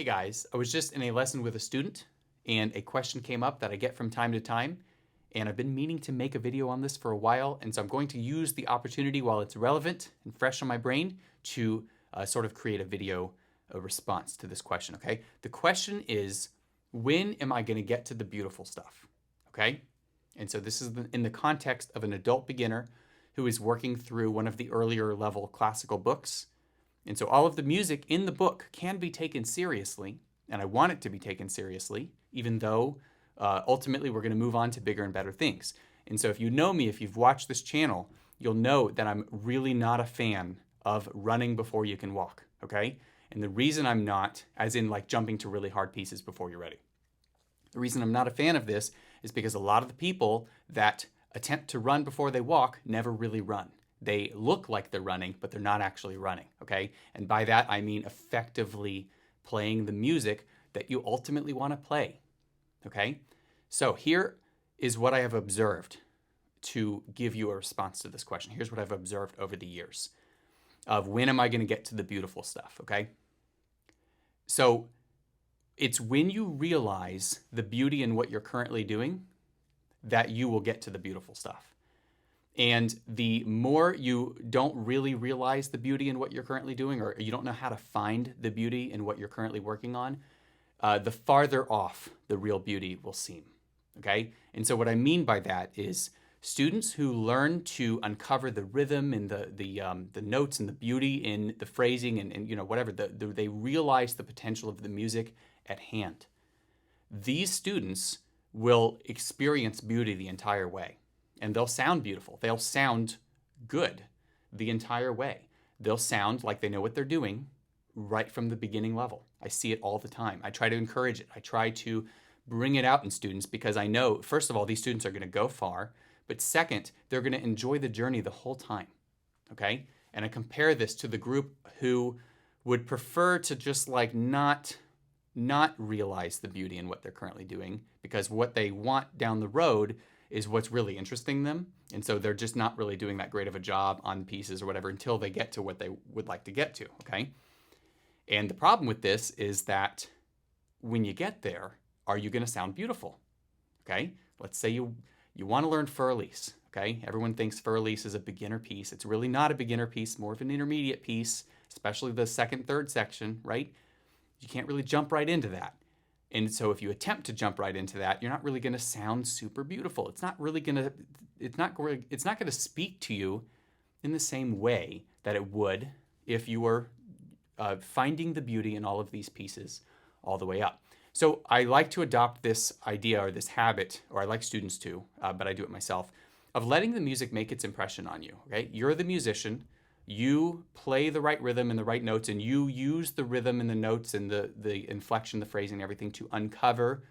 Hey guys, I was just in a lesson with a student and a question came up that I get from time to time, and I've been meaning to make a video on this for a while, and so I'm going to use the opportunity while it's relevant and fresh on my brain to sort of create a video response to this question, okay? The question is, when am I going to get to the beautiful stuff, okay? And so this is in the context of an adult beginner who is working through one of the earlier level classical books. And so all of the music in the book can be taken seriously, and I want it to be taken seriously, even though ultimately we're going to move on to bigger and better things. And so if you know me, if you've watched this channel, you'll know that I'm really not a fan of running before you can walk, okay? And the reason I'm not, as in like jumping to really hard pieces before you're ready. The reason I'm not a fan of this is because a lot of the people that attempt to run before they walk never really run. They look like they're running, but they're not actually running, okay? And by that, I mean effectively playing the music that you ultimately want to play, okay? So here is what I have observed to give you a response to this question. Here's what I've observed over the years of when am I going to get to the beautiful stuff, okay? So it's when you realize the beauty in what you're currently doing that you will get to the beautiful stuff. And the more you don't really realize the beauty in what you're currently doing, or you don't know how to find the beauty in what you're currently working on, the farther off the real beauty will seem, okay? And so what I mean by that is students who learn to uncover the rhythm and the notes and the beauty in the phrasing and you know, whatever, they realize the potential of the music at hand. These students will experience beauty the entire way. And they'll sound beautiful. They'll sound good the entire way. They'll sound like they know what they're doing right from the beginning level. I see it all the time. I try to encourage it. I try to bring it out in students because I know, first of all, these students are going to go far, but second, they're going to enjoy the journey the whole time, okay? And I compare this to the group who would prefer to just like not realize the beauty in what they're currently doing because what they want down the road is what's really interesting them. And so they're just not really doing that great of a job on pieces or whatever until they get to what they would like to get to, okay? And the problem with this is that when you get there, are you going to sound beautiful, okay? Let's say you want to learn Fur-Elise, okay? Everyone thinks Fur-Elise is a beginner piece. It's really not a beginner piece, more of an intermediate piece, especially the second, third section, right? You can't really jump right into that. And so if you attempt to jump right into that, you're not really going to sound super beautiful. It's not going to speak to you in the same way that it would if you were finding the beauty in all of these pieces all the way up. So I like to adopt this idea or this habit, or I like students to, but I do it myself, of letting the music make its impression on you, okay? You're the musician. You play the right rhythm and the right notes, and you use the rhythm and the notes and the inflection, the phrasing, and everything to uncover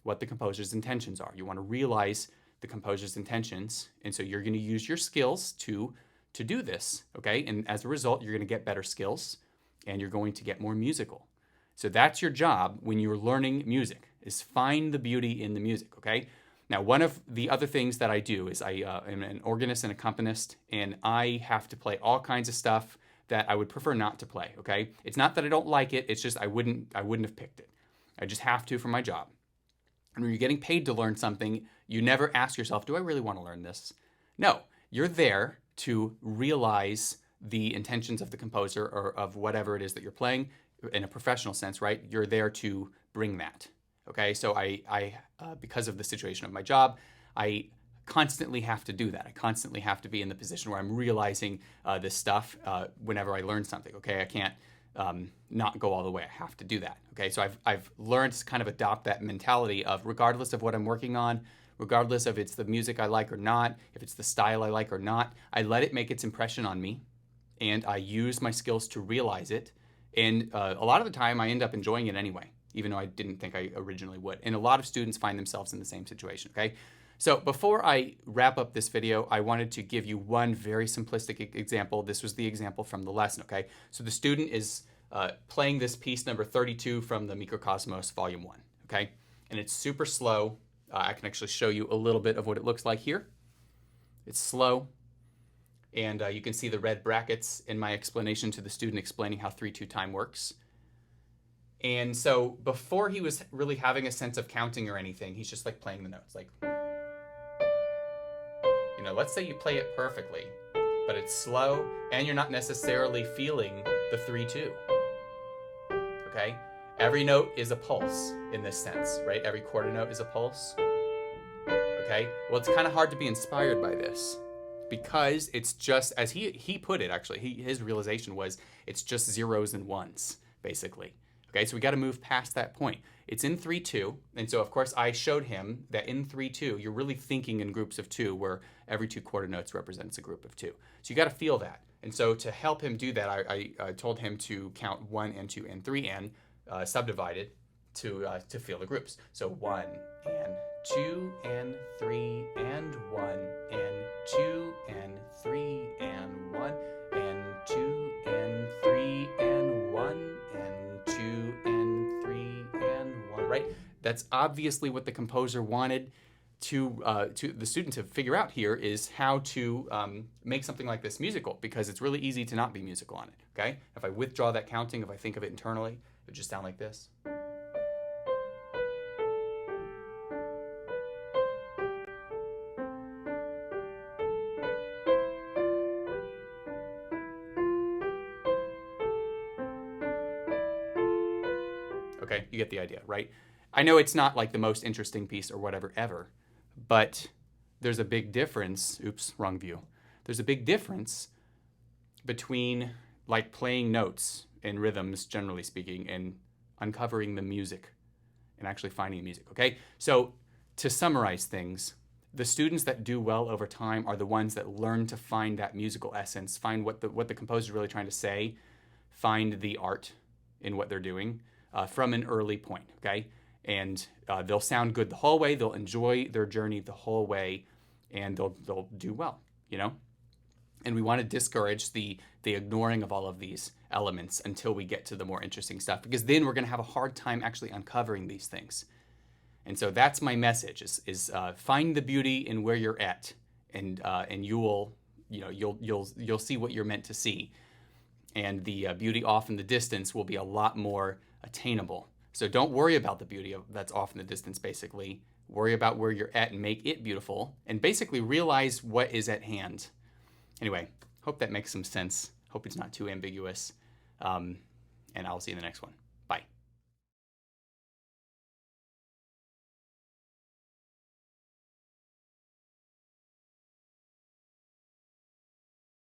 what the composer's intentions are. You want to realize the composer's intentions, and so you're going to use your skills to do this, okay? And as a result, you're going to get better skills, and you're going to get more musical. So that's your job when you're learning music, is find the beauty in the music, okay? Now, one of the other things that I do is I am an organist and accompanist, and I have to play all kinds of stuff that I would prefer not to play, okay? It's not that I don't like it, it's just I wouldn't have picked it. I just have to for my job. And when you're getting paid to learn something, you never ask yourself, do I really want to learn this? No, you're there to realize the intentions of the composer or of whatever it is that you're playing in a professional sense, right? You're there to bring that. Okay, so I because of the situation of my job, I constantly have to do that. I constantly have to be in the position where I'm realizing this stuff whenever I learn something. Okay, I can't not go all the way. I have to do that. Okay, so I've learned to kind of adopt that mentality of regardless of what I'm working on, regardless of it's the music I like or not, if it's the style I like or not, I let it make its impression on me, and I use my skills to realize it. And a lot of the time, I end up enjoying it anyway, even though I didn't think I originally would. And a lot of students find themselves in the same situation, okay? So before I wrap up this video, I wanted to give you one very simplistic example. This was the example from the lesson, okay? So the student is playing this piece number 32 from the Microcosmos Volume 1, okay? And it's super slow. I can actually show you a little bit of what it looks like here. It's slow. And you can see the red brackets in my explanation to the student explaining how 3/2 time works. And so before he was really having a sense of counting or anything, he's just like playing the notes. Like, you know, let's say you play it perfectly, but it's slow and you're not necessarily feeling the 3-2. Okay? Every note is a pulse in this sense, right? Every quarter note is a pulse. Okay? Well, it's kind of hard to be inspired by this because it's just, as he put it, actually, his realization was it's just zeros and ones, basically. Okay, so we got to move past that point. It's in 3-2, and so of course I showed him that in 3-2, you're really thinking in groups of 2, where every 2 quarter notes represents a group of 2. So you got to feel that. And so to help him do that, I told him to count 1 and 2 and 3 and subdivide it to feel the groups. So 1 and 2 and 3 and 1 and 2 and 3 and 1 and 2 and 3 and 1 and 2 and 3 and 1, right? That's obviously what the composer wanted to the student to figure out here, is how to make something like this musical, because it's really easy to not be musical on it, okay? If I withdraw that counting, if I think of it internally, it would just sound like this. Okay, you get the idea, right? I know it's not like the most interesting piece or whatever ever, but there's a big difference. Oops, wrong view. There's a big difference between like playing notes and rhythms, generally speaking, and uncovering the music and actually finding the music, okay? So to summarize things, the students that do well over time are the ones that learn to find that musical essence, find what the composer is really trying to say, find the art in what they're doing from an early point, okay? And they'll sound good the whole way, they'll enjoy their journey the whole way, and they'll do well, you know? And we want to discourage the ignoring of all of these elements until we get to the more interesting stuff, because then we're going to have a hard time actually uncovering these things. And so that's my message: is find the beauty in where you're at, and you'll see what you're meant to see, and the beauty off in the distance will be a lot more attainable. So don't worry about the beauty that's off in the distance. Basically, worry about where you're at and make it beautiful, and basically realize what is at hand. Anyway, hope that makes some sense. Hope it's not too ambiguous. And I'll see you in the next one.